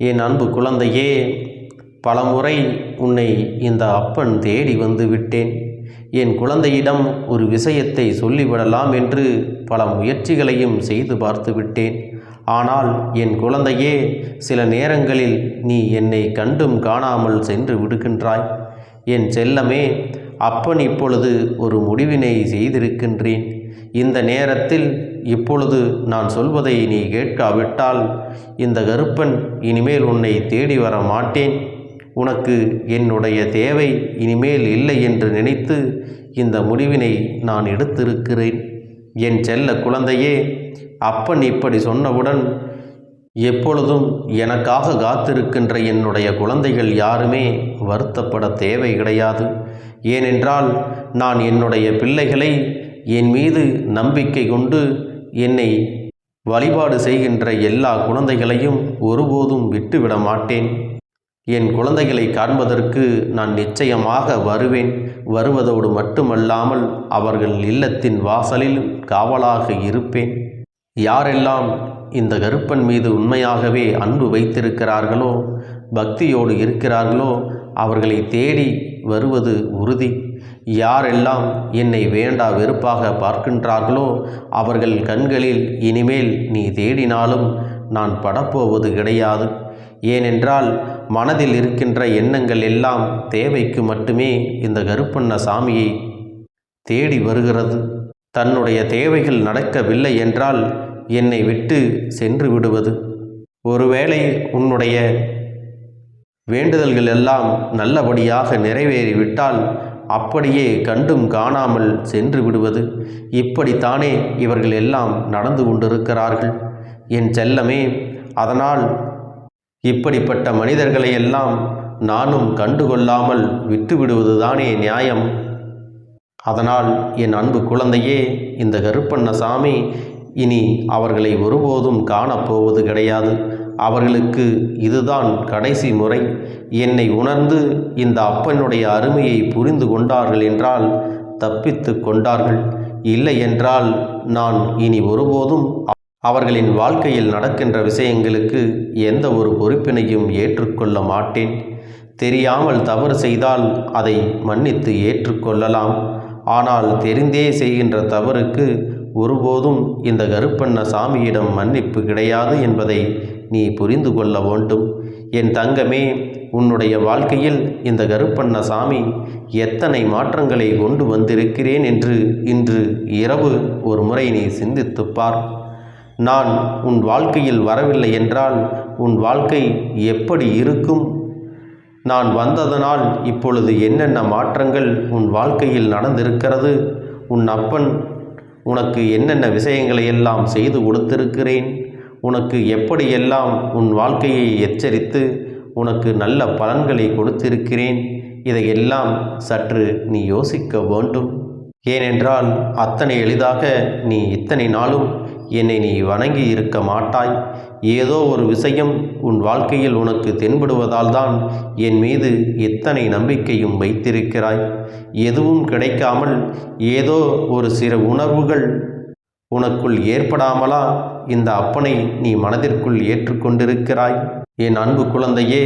என் அன்பு குழந்தையே, பலமுறை உன்னை இந்த அப்பன் தேடி வந்து விட்டேன். என் குழந்தையிடம் ஒரு விஷயத்தை சொல்லிவிடலாம் என்று பல முயற்சிகளையும் செய்து பார்த்து விட்டேன். ஆனால் என் குழந்தையே, சில நேரங்களில் நீ என்னை கண்டும் காணாமல் சென்று விடுகின்றாய். என் செல்லமே, அப்பன் இப்பொழுது ஒரு முடிவினை செய்திருக்கின்றேன். இந்த நேரத்தில் இப்பொழுது நான் சொல்வதை நீ கேட்காவிட்டால் இந்த கருப்பன் இனிமேல் உன்னை தேடி வர மாட்டேன். உனக்கு என்னுடைய தேவை இனிமேல் இல்லை என்று நினைத்து இந்த முடிவினை நான் எடுத்திருக்கிறேன். என் செல்ல குழந்தையே, அப்பன் இப்படி சொன்னவுடன் எப்பொழுதும் எனக்காக காத்திருக்கின்ற என்னுடைய குழந்தைகள் யாருமே வருத்தப்பட தேவை கிடையாது. ஏனென்றால் நான் என்னுடைய பிள்ளைகளை என் மீது நம்பிக்கை கொண்டு என்னை வழிபாடு செய்கின்ற எல்லா குழந்தைகளையும் ஒருபோதும் விட்டுவிட மாட்டேன். என் குழந்தைகளை காண்பதற்கு நான் நிச்சயமாக வருவேன். வருவதோடு மட்டுமல்லாமல் அவர்கள் இல்லத்தின் வாசலில் காவலாக இருப்பேன். யாரெல்லாம் இந்த கருப்பன் மீது உண்மையாகவே அன்பு வைத்திருக்கிறார்களோ, பக்தியோடு இருக்கிறார்களோ, அவர்களை தேடி வருவது உறுதி. யாரெல்லாம் என்னை வேண்டா வெறுப்பாக பார்க்கின்றார்களோ அவர்கள் கண்களில் இனிமேல் நீ தேடினாலும் நான் படப்போவது கிடையாது. ஏனென்றால் மனதில் இருக்கின்ற எண்ணங்கள் எல்லாம் தேவைக்கு மட்டுமே இந்த கருப்பண்ண சாமியை தேடி வருகிறது. தன்னுடைய தேவைகள் நடக்கவில்லை என்றால் என்னை விட்டு சென்று விடுவது. ஒருவேளை உன்னுடைய வேண்டுதல்கள் எல்லாம் நல்லபடியாக நிறைவேறிவிட்டால் அப்படியே கண்டும் காணாமல் சென்று விடுவது. இப்படித்தானே இவர்கள் எல்லாம் நடந்து கொண்டிருக்கிறார்கள் என் செல்லமே. அதனால் இப்படிப்பட்ட மனிதர்களை எல்லாம் நானும் கண்டுகொள்ளாமல் விட்டுவிடுவதுதானே நியாயம். அதனால் என் அன்பு குழந்தையே, இந்த கருப்பண்ண சாமி இனி அவர்களை ஒருபோதும் காணப்போவது கிடையாது. அவர்களுக்கு இதுதான் கடைசி முறை. என்னை உணர்ந்து இந்த அப்பனுடைய அருமையை புரிந்து கொண்டார்கள் என்றால் தப்பித்து கொண்டார்கள். இல்லை என்றால் நான் இனி ஒருபோதும் அவர்களின் வாழ்க்கையில் நடக்கின்ற விஷயங்களுக்கு எந்த ஒரு பொறுப்பினையும் ஏற்றுக்கொள்ள மாட்டேன். தெரியாமல் தவறு செய்தால் அதை மன்னித்து ஏற்றுக்கொள்ளலாம். ஆனால் தெரிந்தே செய்கின்ற தவறுக்கு ஒருபோதும் இந்த கருப்பண்ண சாமியிடம் மன்னிப்பு கிடையாது என்பதை நீ புரிந்து கொள்ள வேண்டும். என் தங்கமே, உன்னுடைய வாழ்க்கையில் இந்த கருப்பண்ண சாமி எத்தனை மாற்றங்களை கொண்டு வந்திருக்கிறேன் என்று இன்று இரவு ஒரு முறை நீ சிந்தித்துப்பார். நான் உன் வாழ்க்கையில் வரவில்லை என்றால் உன் வாழ்க்கை எப்படி இருக்கும்? நான் வந்ததனால் இப்பொழுது என்னென்ன மாற்றங்கள் உன் வாழ்க்கையில் நடந்திருக்கிறது? உன் அப்பன் உனக்கு என்னென்ன விஷயங்களை எல்லாம் செய்து கொடுத்திருக்கிறேன்? உனக்கு எப்படியெல்லாம் உன் வாழ்க்கையை எச்சரித்து உனக்கு நல்ல பலன்களை கொடுத்திருக்கிறேன்? இதையெல்லாம் சற்று நீ யோசிக்க வேண்டும். ஏனென்றால் அத்தனை எளிதாக நீ இத்தனை நாளும் என்னை நீ வணங்கி இருக்க மாட்டாய். ஏதோ ஒரு விஷயம் உன் வாழ்க்கையில் உனக்கு தென்படுவதால் தான் என் மீது இத்தனை நம்பிக்கையும் வைத்திருக்கிறாய். எதுவும் கிடைக்காமல் ஏதோ ஒரு சில உணர்வுகள் உனக்குள் ஏற்படாமலா இந்த அப்பனை நீ மனதிற்குள் ஏற்றுக்கொண்டிருக்கிறாய்? என் அன்பு குழந்தையே,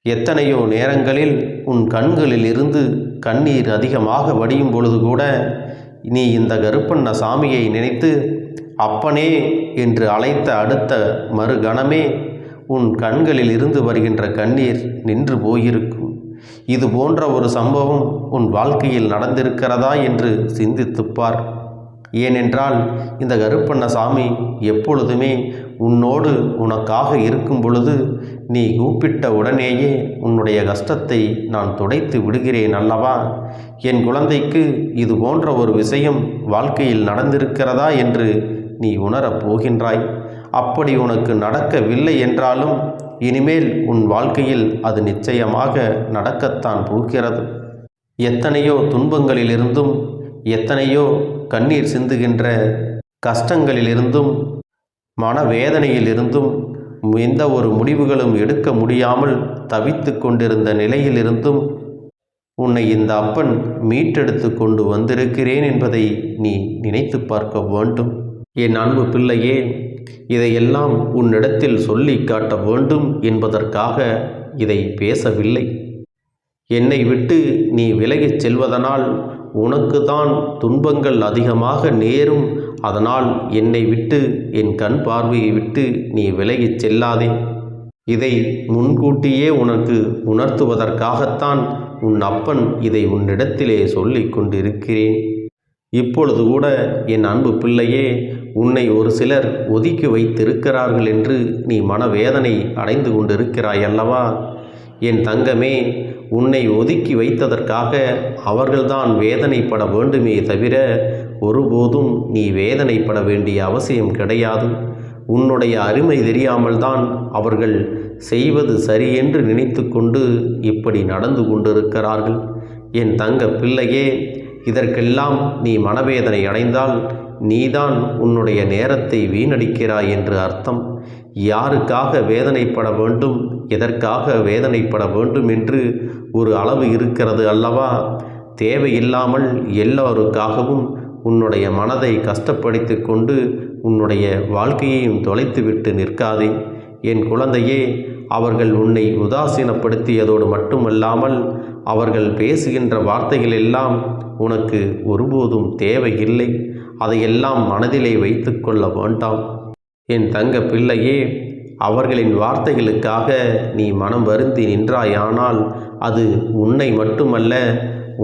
எத்தனையோ நேரங்களில் உன் கண்களில் இருந்து கண்ணீர் அதிகமாக வடியும் பொழுது கூட நீ இந்த கருப்பண்ண சாமியை நினைத்து அப்பனே என்று அழைத்த அடுத்த மறுகணமே உன் கண்களில் இருந்து வருகின்ற கண்ணீர் நின்று போயிருக்கும். இது போன்ற ஒரு சம்பவம் உன் வாழ்க்கையில் நடந்திருக்கிறதா என்று சிந்தித்துப்பார். ஏனென்றால் இந்த கருப்பண்ண சாமி எப்பொழுதுமே உன்னோடு உனக்காக இருக்கும் பொழுது நீ கூப்பிட்ட உடனேயே உன்னுடைய கஷ்டத்தை நான் துடைத்து விடுகிறேன் அல்லவா? என் குழந்தைக்கு இது போன்ற ஒரு விஷயம் வாழ்க்கையில் நடந்திருக்கிறதா என்று நீ உணரப் போகின்றாய். அப்படி உனக்கு நடக்கவில்லை என்றாலும் இனிமேல் உன் வாழ்க்கையில் அது நிச்சயமாக நடக்கத்தான் போகிறது. எத்தனையோ துன்பங்களிலிருந்தும் எத்தனையோ கண்ணீர் சிந்துகின்ற கஷ்டங்களிலிருந்தும் மனவேதனையிலிருந்தும் எந்த ஒரு முடிவுகளும் எடுக்க முடியாமல் தவித்து கொண்டிருந்த நிலையிலிருந்தும் உன்னை இந்த அப்பன் மீட்டெடுத்து கொண்டு வந்திருக்கிறேன் என்பதை நீ நினைத்து பார்க்க வேண்டும். என் அன்பு பிள்ளையே, இதையெல்லாம் உன்னிடத்தில் சொல்லி காட்ட வேண்டும் என்பதற்காக இதை பேசவில்லை. என்னை விட்டு நீ விலகிச் செல்வதனால் உனக்கு தான் துன்பங்கள் அதிகமாக நேரும். அதனால் என்னை விட்டு, என் கண் பார்வையை விட்டு நீ விலகிச் செல்லாதே. இதை முன்கூட்டியே உனக்கு உணர்த்துவதற்காகத்தான் உன் அப்பன் இதை உன்னிடத்திலே சொல்லிக் கொண்டிருக்கிறேன். இப்பொழுது கூட என் அன்பு பிள்ளையே, உன்னை ஒரு சிலர் ஒதுக்கி வைத்திருக்கிறார்கள் என்று நீ மனவேதனை அடைந்து கொண்டிருக்கிறாய் அல்லவா? என் தங்கமே, உன்னை ஒதுக்கி வைத்ததற்காக அவர்கள்தான் வேதனைப்பட வேண்டுமே தவிர ஒருபோதும் நீ வேதனைப்பட வேண்டிய அவசியம் கிடையாது. உன்னுடைய அருமை தெரியாமல் தான் அவர்கள் செய்வது சரியென்று நினைத்து கொண்டு இப்படி நடந்து கொண்டிருக்கிறார்கள். என் தங்க பிள்ளையே, இதற்கெல்லாம் நீ மனவேதனை அடைந்தால் நீதான் உன்னுடைய நேரத்தை வீணடிக்கிறாய் என்று அர்த்தம். யாருக்காக வேதனைப்பட வேண்டும், எதற்காக வேதனைப்பட வேண்டும் என்று ஒரு அளவு இருக்கிறது அல்லவா? தேவையில்லாமல் எல்லோருக்காகவும் உன்னுடைய மனதை கஷ்டப்படுத்தி கொண்டு உன்னுடைய வாழ்க்கையையும் தொலைத்துவிட்டு நிற்காதே. என் குழந்தையே, அவர்கள் உன்னை உதாசீனப்படுத்தியதோடு மட்டுமல்லாமல் அவர்கள் பேசுகின்ற வார்த்தைகள் எல்லாம் உனக்கு ஒருபோதும் தேவையில்லை. அதையெல்லாம் மனதிலே வைத்து கொள்ள வேண்டாம். என் தங்க பிள்ளையே, அவர்களின் வார்த்தைகளுக்காக நீ மனம் வருந்தி நின்றாயானால் அது உன்னை மட்டுமல்ல,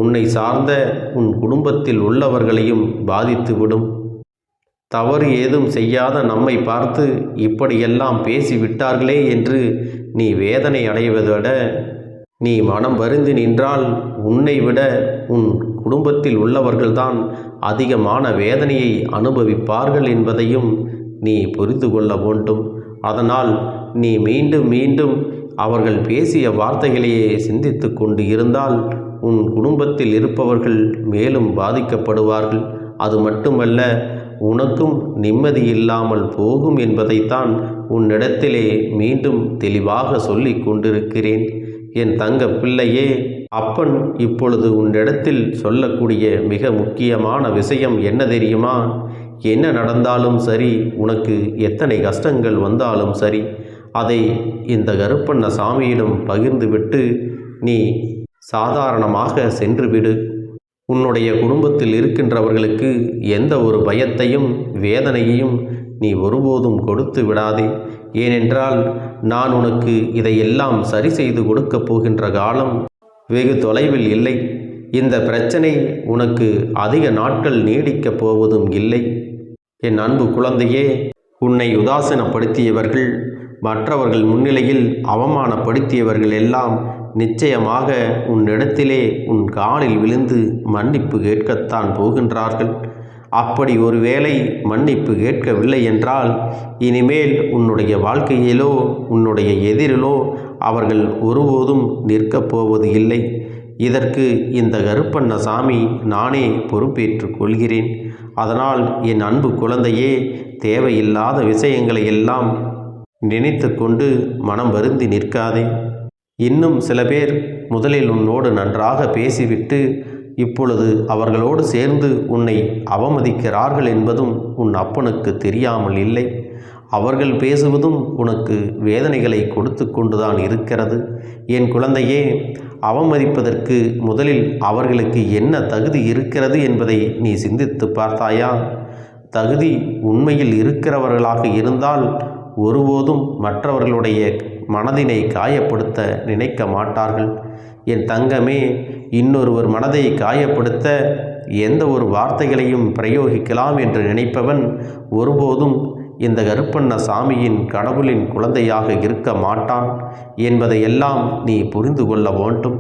உன்னை சார்ந்த உன் குடும்பத்தில் உள்ளவர்களையும் பாதித்துவிடும். தவறு ஏதும் செய்யாத நம்மை பார்த்து இப்படியெல்லாம் பேசிவிட்டார்களே என்று நீ வேதனை அடைவதை விட, நீ மனம் வருந்தி நின்றால் உன்னை விட உன் குடும்பத்தில் உள்ளவர்கள்தான் அதிகமான வேதனையை அனுபவிப்பார்கள் என்பதையும் நீ புரிந்து கொள்ள வேண்டும். அதனால் நீ மீண்டும் மீண்டும் அவர்கள் பேசிய வார்த்தைகளையே சிந்தித்து கொண்டு இருந்தால் உன் குடும்பத்தில் இருப்பவர்கள் மேலும் பாதிக்கப்படுவார்கள். அது மட்டுமல்ல, உனக்கும் நிம்மதி இல்லாமல் போகும் என்பதைத்தான் உன்னிடத்திலே மீண்டும் தெளிவாக சொல்லி கொண்டிருக்கிறேன். என் தங்க பிள்ளையே, அப்பன் இப்பொழுது உன்னிடத்தில் சொல்லக்கூடிய மிக முக்கியமான விஷயம் என்ன தெரியுமா? என்ன நடந்தாலும் சரி, உனக்கு எத்தனை கஷ்டங்கள் வந்தாலும் சரி, அதை இந்த கருப்பண்ண சாமியிடம் பகிர்ந்துவிட்டு நீ சாதாரணமாக சென்றுவிடு. உன்னுடைய குடும்பத்தில் இருக்கின்றவர்களுக்கு எந்த ஒரு பயத்தையும் வேதனையையும் நீ ஒருபோதும் கொடுத்து விடாதே. ஏனென்றால் நான் உனக்கு இதையெல்லாம் சரி செய்து கொடுக்கப் போகின்ற காலம் வெகு தொலைவில் இல்லை. இந்த பிரச்சனை உனக்கு அதிக நாட்கள் நீடிக்கப் போவதும் இல்லை. என் அன்பு குழந்தையே, உன்னை உதாசீனப்படுத்தியவர்கள், மற்றவர்கள் முன்னிலையில் அவமானப்படுத்தியவர்கள் எல்லாம் நிச்சயமாக உன்னிடத்திலே உன் காலில் விழுந்து மன்னிப்பு கேட்கத்தான் போகின்றார்கள். அப்படி ஒருவேளை மன்னிப்பு கேட்கவில்லை என்றால் இனிமேல் உன்னுடைய வாழ்க்கையிலோ உன்னுடைய எதிரிலோ அவர்கள் ஒருபோதும் நிற்கப் போவது இல்லை. இதற்கு இந்த கருப்பண்ண சாமி நானே பொறுப்பேற்றுக் கொள்கிறேன். அதனால் என் அன்பு குழந்தையே, தேவையில்லாத விஷயங்களை எல்லாம் நினைத்து கொண்டு மனம் வருந்தி நிற்காதே. இன்னும் சில பேர் முதலில் உன்னோடு நன்றாக பேசிவிட்டு இப்பொழுது அவர்களோடு சேர்ந்து உன்னை அவமதிக்கிறார்கள் என்பதும் உன் அப்பனுக்கு தெரியாமல் இல்லை. அவர்கள் பேசுவதும் உனக்கு வேதனைகளை கொடுத்து கொண்டுதான் இருக்கிறது. என் குழந்தையே, அவமதிப்பதற்கு முதலில் அவர்களுக்கு என்ன தகுதி இருக்கிறது என்பதை நீ சிந்தித்து பார்த்தாயா? தகுதி உண்மையில் இருக்கிறவர்களாக இருந்தால் ஒருபோதும் மற்றவர்களுடைய மனதினை காயப்படுத்த நினைக்க மாட்டார்கள். என் தங்கமே, இன்னொருவர் மனதை காயப்படுத்த எந்த ஒரு வார்த்தைகளையும் பிரயோகிக்கலாம் என்று நினைப்பவன் ஒருபோதும் இந்த கருப்பண்ண சாமியின் கடவுளின் குழந்தையாக இருக்க மாட்டான் என்பதையெல்லாம் நீ புரிந்து கொள்ள வேண்டும்.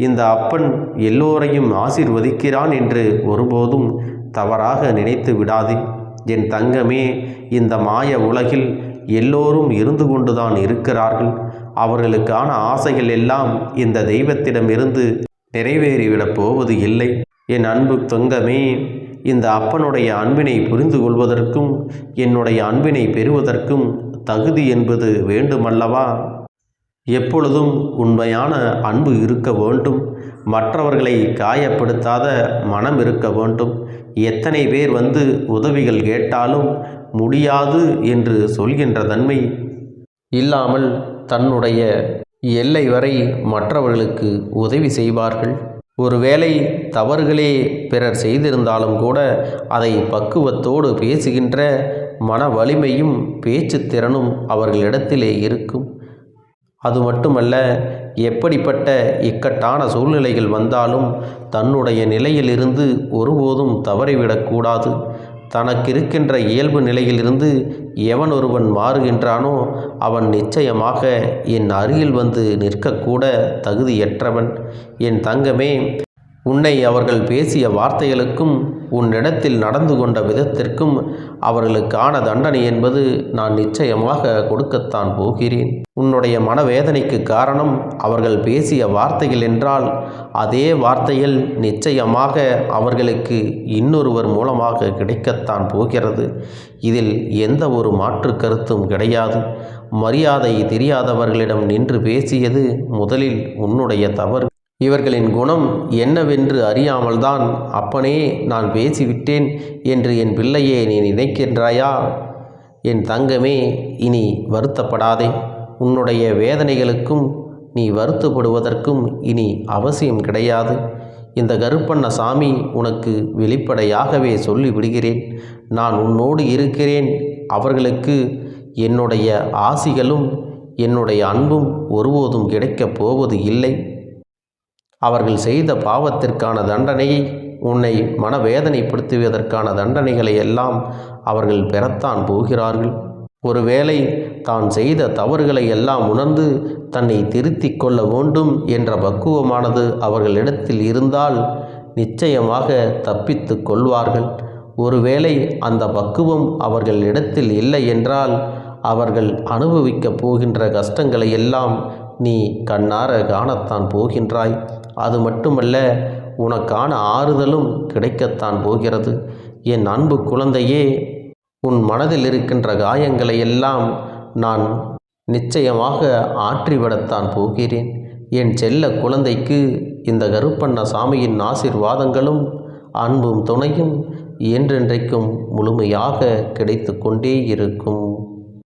இந்த அப்பன் எல்லோரையும் ஆசீர்வதிக்கிறான் என்று ஒருபோதும் தவறாக நினைத்து விடாதே. என் தங்கமே, இந்த மாய உலகில் எல்லோரும் இருந்து கொண்டுதான் இருக்கிறார்கள். அவர்களுக்கான ஆசைகள் எல்லாம் இந்த தெய்வத்திடமிருந்து நிறைவேறிவிடப் போவது இல்லை. என் அன்பு தங்கமே, இந்த அப்பனுடைய அன்பினை புரிந்து கொள்வதற்கும் என்னுடைய அன்பினை பெறுவதற்கும் தகுதி என்பது வேண்டுமல்லவா? எப்பொழுதும் உண்மையான அன்பு இருக்க வேண்டும். மற்றவர்களை காயப்படுத்தாத மனம் இருக்க வேண்டும். எத்தனை பேர் வந்து உதவிகள் கேட்டாலும் முடியாது என்று சொல்கின்ற தன்மை இல்லாமல் தன்னுடைய எல்லை வரை மற்றவர்களுக்கு உதவி செய்வார்கள். ஒருவேளை தவறுகளே பிறர் செய்திருந்தாலும் கூட அதை பக்குவத்தோடு பேசுகின்ற மன வலிமையும் பேச்சு திறனும் அவர்களிடத்திலே இருக்கும். அது மட்டுமல்ல, எப்படிப்பட்ட இக்கட்டான சூழ்நிலைகள் வந்தாலும் தன்னுடைய நிலையிலிருந்து ஒருபோதும் தவறிவிடக்கூடாது. தனக்கிருக்கின்ற இயல்பு நிலையிலிருந்து எவன் ஒருவன் மாறுகின்றானோ அவன் நிச்சயமாக என் அருகில் வந்து நிற்கக்கூட தகுதியற்றவன். என் தங்கமே, உன்னை அவர்கள் பேசிய வார்த்தைகளுக்கும் உன்னிடத்தில் நடந்து கொண்ட விதத்திற்கும் அவர்களுக்கான தண்டனை என்பது நான் நிச்சயமாக கொடுக்கத்தான் போகிறேன். உன்னுடைய மனவேதனைக்கு காரணம் அவர்கள் பேசிய வார்த்தைகள் என்றால் அதே வார்த்தைகள் நிச்சயமாக அவர்களுக்கு இன்னொருவர் மூலமாக கிடைக்கத்தான் போகிறது. இதில் எந்த ஒரு மாற்று கருத்தும் கிடையாது. மரியாதை தெரியாதவர்களிடம் நின்று பேசியது முதலில் உன்னுடைய தவறு. இவர்களின் குணம் என்னவென்று அறியாமல்தான் அப்பனே நான் பேசிவிட்டேன் என்று என் பிள்ளையே நீ நினைக்கின்றாயா? என் தங்கமே, இனி வருத்தப்படாதே. உன்னுடைய வேதனைகளுக்கும் நீ வருத்தப்படுவதற்கும் இனி அவசியம் கிடையாது. இந்த கருப்பண்ணசாமி உனக்கு வெளிப்படையாகவே சொல்லிவிடுகிறேன். நான் உன்னோடு இருக்கிறேன். அவர்களுக்கு என்னுடைய ஆசிகளும் என்னுடைய அன்பும் ஒருபோதும் கிடைக்கப் போவது இல்லை. அவர்கள் செய்த பாவத்திற்கான தண்டனையை, உன்னை மனவேதனைப்படுத்துவதற்கான தண்டனைகளை எல்லாம் அவர்கள் பெறத்தான் போகிறார்கள். ஒருவேளை தான் செய்த தவறுகளை எல்லாம் உணர்ந்து தன்னை திருத்திக் கொள்ள வேண்டும் என்ற பக்குவமானது அவர்களிடத்தில் இருந்தால் நிச்சயமாக தப்பித்து கொள்வார்கள். ஒருவேளை அந்த பக்குவம் அவர்களிடத்தில் இல்லை என்றால் அவர்கள் அனுபவிக்கப் போகின்ற கஷ்டங்களை எல்லாம் நீ கண்ணார காணத்தான் போகின்றாய். அது மட்டுமல்ல, உனக்கான ஆறுதலும் கிடைக்கத்தான் போகிறது. என் அன்பு குழந்தையே, உன் மனதில் இருக்கின்ற காயங்களை எல்லாம் நான் நிச்சயமாக ஆற்றிவிடத்தான் போகிறேன். என் செல்ல குழந்தைக்கு இந்த கருப்பண்ணசாமியின் ஆசீர்வாதங்களும் அன்பும் துணையும் என்றென்றைக்கும் முழுமையாக கிடைத்து கொண்டே இருக்கும்.